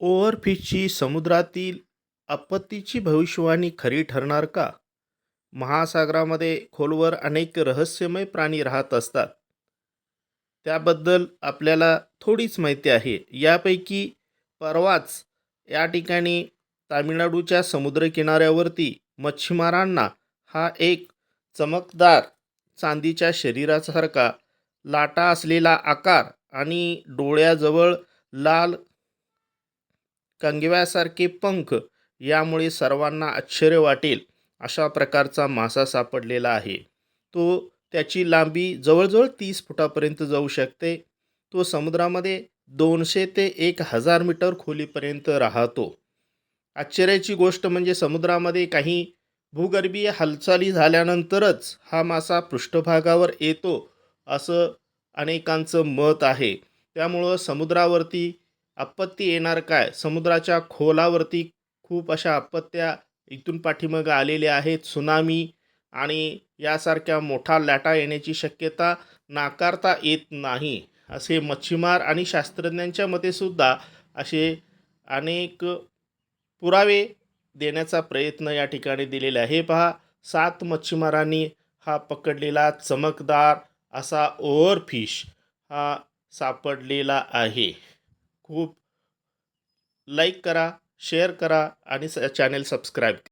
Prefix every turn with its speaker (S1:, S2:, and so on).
S1: ओव्हरफिशची समुद्रातील आपत्तीची भविष्यवाणी खरी ठरणार का? महासागरामध्ये खोलवर अनेक रहस्यमय प्राणी राहत असतात. त्याबद्दल आपल्याला थोडीच माहिती आहे. यापैकी परवाच या ठिकाणी तामिळनाडूच्या समुद्रकिनाऱ्यावरती मच्छीमारांना हा एक चमकदार चांदीच्या शरीरासारखा लाटा असलेला आकार आणि डोळ्याजवळ लाल कंगव्यासारखे पंख, यामुळे सर्वांना आश्चर्य वाटेल अशा प्रकारचा मासा सापडलेला आहे. त्याची लांबी जवळजवळ 30 फुटापर्यंत जाऊ शकते. तो समुद्रामध्ये 200 ते 1000 मीटर खोलीपर्यंत राहतो. आश्चर्याची गोष्ट म्हणजे समुद्रामध्ये काही भूगर्भीय हालचाली झाल्यानंतरच हा मासा पृष्ठभागावर येतो, असं अनेकांचं मत आहे. त्यामुळं समुद्रावरती आपत्ती येणार काय? समुद्राच्या खोलावरती खूप अशा आपत्त्या इथून पाठीमागं आलेल्या आहेत. त्सुनामी आणि यासारख्या मोठ्या लाटा येण्याची शक्यता नाकारता येत नाही, असे मच्छीमार आणि शास्त्रज्ञांच्या मते सुद्धा असे अनेक पुरावे देण्याचा प्रयत्न या ठिकाणी दिलेला आहे. हे पहा, 7 मच्छीमारांनी हा पकडलेला चमकदार असा ओव्हरफिश हा सापडलेला आहे. खूप लाईक करा, शेअर करा आणि चॅनेल सबस्क्राईब करा.